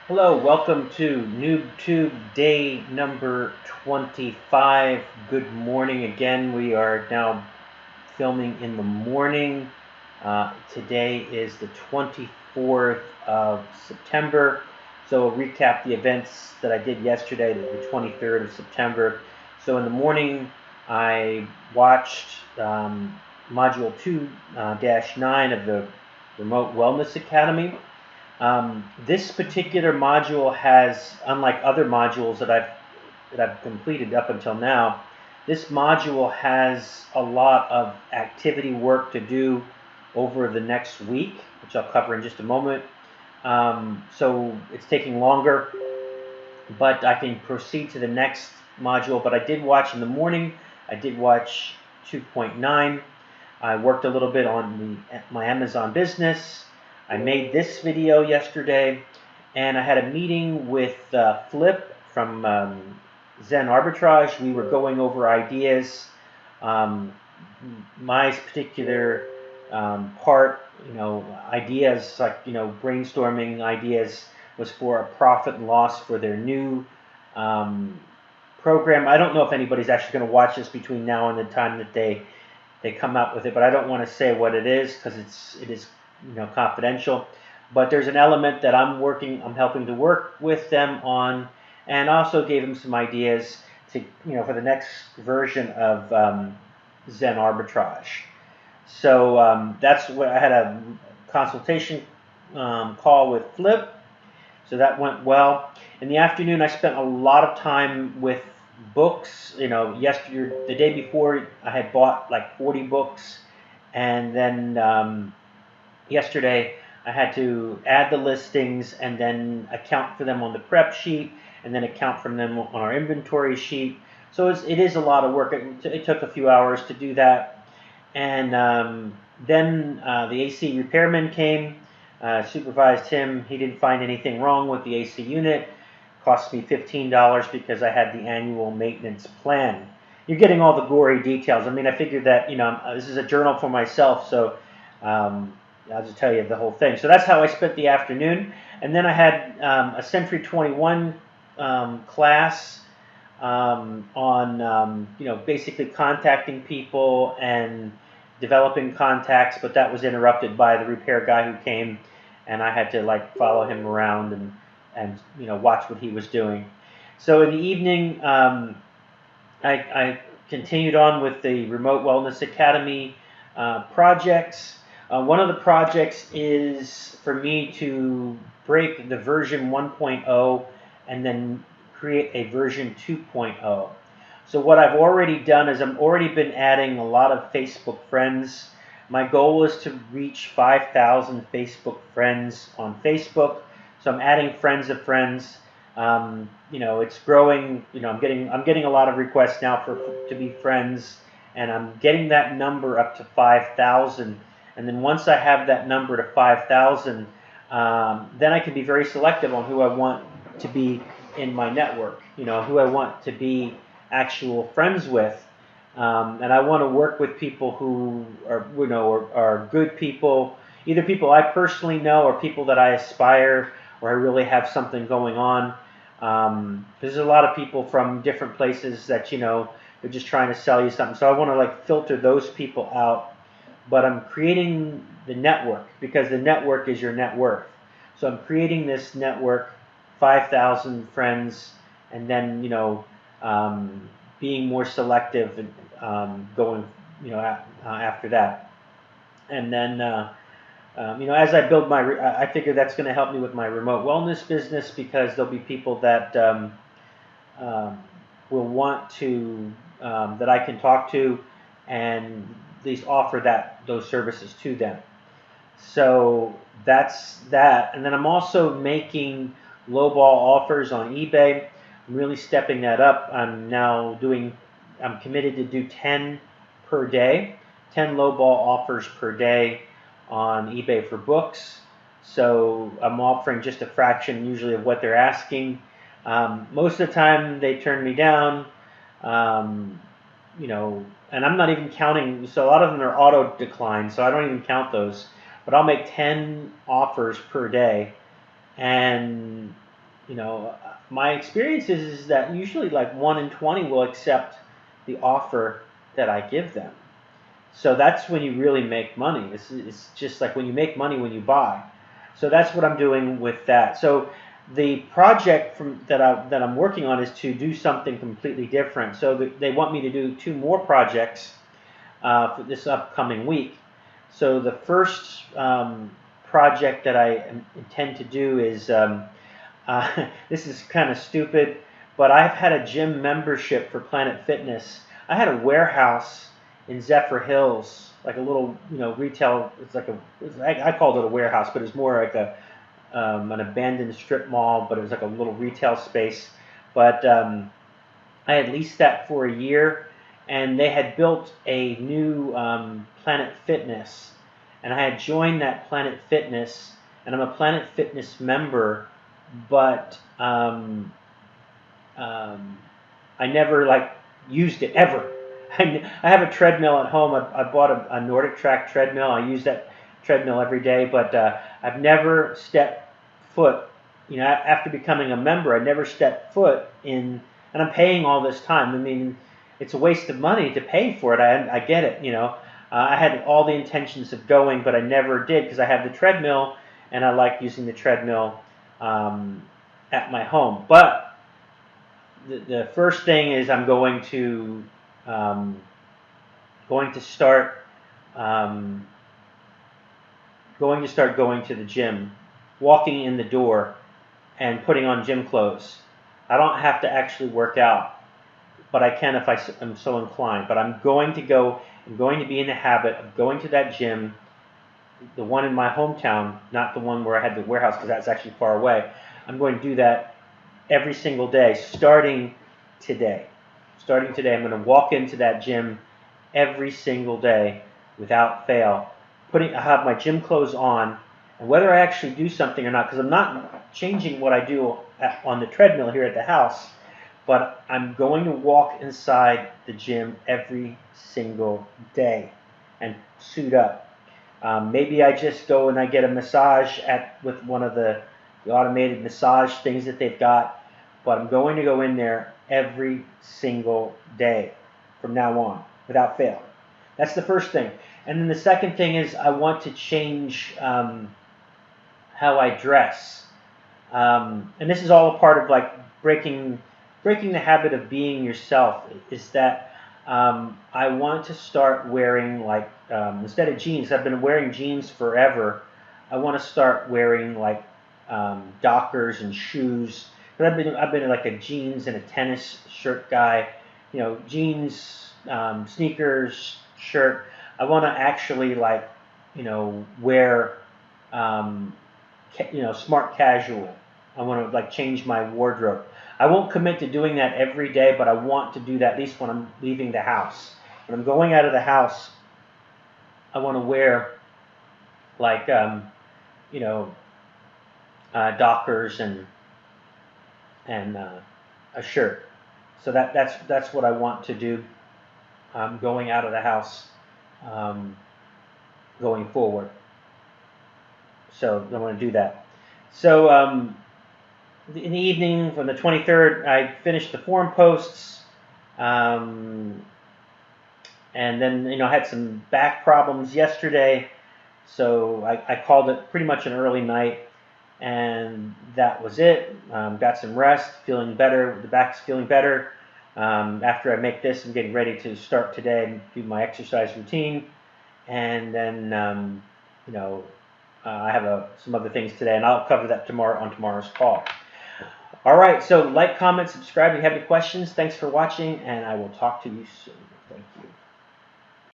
Hello, welcome to NoobTube day number 25. Good morning again. We are now filming in the morning. Today is the 24th of September. So we'll recap the events that I did yesterday, the 23rd of September. So in the morning, I watched Module 2-9 of the Remote Wellness Academy. This particular module has, unlike other modules that I've completed up until now, this module has a lot of activity work to do over the next week, which I'll cover in just a moment. So it's taking longer, but I can proceed to the next module. But I did watch in the morning. I did watch 2.9. I worked a little bit on my Amazon business. I made this video yesterday, and I had a meeting with Flip from Zen Arbitrage. We were going over ideas. My particular part, ideas like, brainstorming ideas was for a profit and loss for their new program. I don't know if anybody's actually going to watch this between now and the time that they come out with it, but I don't want to say what it is because it is confidential. But there's an element that I'm helping to work with them on, and also gave them some ideas to for the next version of Zen Arbitrage. So that's what I had a consultation call with Flip. So that went well. In the afternoon, I spent a lot of time with books. Yesterday, the day before, I had bought like 40 books, and then yesterday I had to add the listings and then account for them on the prep sheet, and then account for them on our inventory sheet. So it is a lot of work. It took a few hours to do that, and then the AC repairman came. Supervised him. He didn't find anything wrong with the AC unit. Cost me $15 because I had the annual maintenance plan. You're getting all the gory details. I mean, I figured that this is a journal for myself, so I'll just tell you the whole thing. So that's how I spent the afternoon, and then I had a Century 21 class on basically contacting people and developing contacts, but that was interrupted by the repair guy who came, and I had to follow him around and watch what he was doing. So in the evening, I continued on with the Remote Wellness Academy projects. One of the projects is for me to break the version 1.0 and then create a version 2.0. So what I've already done is I've already been adding a lot of Facebook friends. My goal is to reach 5,000 Facebook friends on Facebook. So I'm adding friends of friends. It's growing. I'm getting a lot of requests now to be friends, and I'm getting that number up to 5,000. And then once I have that number to 5,000, then I can be very selective on who I want to be in my network. Who I want to be actual friends with. And I want to work with people who are good people, either people I personally know or people that I aspire or I really have something going on. There's a lot of people from different places that they're just trying to sell you something. So I want to filter those people out. But I'm creating the network because the network is your net worth. So I'm creating this network, 5,000 friends, and then being more selective and going after that. And then as I build I figure that's going to help me with my remote wellness business because there'll be people that will want to that I can talk to and at least offer those services to them. So that's that. And then I'm also making lowball offers on eBay. I'm really stepping that up. I'm committed to do 10 per day, 10 lowball offers per day on eBay for books. So I'm offering just a fraction usually of what they're asking. Most of the time they turn me down, and I'm not even counting. So a lot of them are auto decline, so I don't even count those. But I'll make 10 offers per day, and my experience is that usually like 1 in 20 will accept the offer that I give them. So that's when you really make money. It's just like when you make money when you buy. So that's what I'm doing with that. So the project that I'm working on is to do something completely different. So they want me to do 2 more projects for this upcoming week. So the first project that I intend to do is this is kind of stupid, but I've had a gym membership for Planet Fitness. I had a warehouse in Zephyr Hills, like a little, retail. I called it a warehouse, but it's more like an abandoned strip mall. But it was like a little retail space. But I had leased that for a year, and they had built a new Planet Fitness, and I had joined that Planet Fitness, and I'm a Planet Fitness member, but I never used it ever. I have a treadmill at home. I bought a Nordic Track treadmill. I use that treadmill every day, but I've never stepped foot. After becoming a member, I never stepped foot in, and I'm paying all this time. I mean, it's a waste of money to pay for it. I get it. I had all the intentions of going, but I never did because I have the treadmill, and I like using the treadmill at my home. But the first thing is I'm going to start going to the gym, walking in the door, and putting on gym clothes. I don't have to actually work out, but I can if I'm so inclined. But I'm going to be in the habit of going to that gym, the one in my hometown, not the one where I had the warehouse because that's actually far away. I'm going to do that every single day, starting today. I'm going to walk into that gym every single day without fail. I have my gym clothes on, and whether I actually do something or not, because I'm not changing what I do on the treadmill here at the house, but I'm going to walk inside the gym every single day and suit up. Maybe I just go and I get a massage with one of the automated massage things that they've got, but I'm going to go in there every single day from now on, without fail. That's the first thing. And then the second thing is I want to change how I dress. And this is all a part of breaking the habit of being yourself, is that I want to start wearing instead of jeans. I've been wearing jeans forever. I want to start wearing Dockers and shoes. But I've been like a jeans and a tennis shirt guy. Jeans, sneakers, shirt. I want to actually wear smart casual. I want to change my wardrobe. I won't commit to doing that every day, but I want to do that at least when I'm leaving the house. When I'm going out of the house, I want to wear Dockers and a shirt. So that's what I want to do going out of the house going forward. So I want to do that. So in the evening from the 23rd, I finished the forum posts, and then I had some back problems yesterday, so I called it pretty much an early night, and that was it. Got some rest, feeling better. The back's feeling better. After I make this, I'm getting ready to start today and do my exercise routine, and then I have some other things today, and I'll cover that tomorrow on tomorrow's call. All right, so like, comment, subscribe if you have any questions. Thanks for watching, and I will talk to you soon.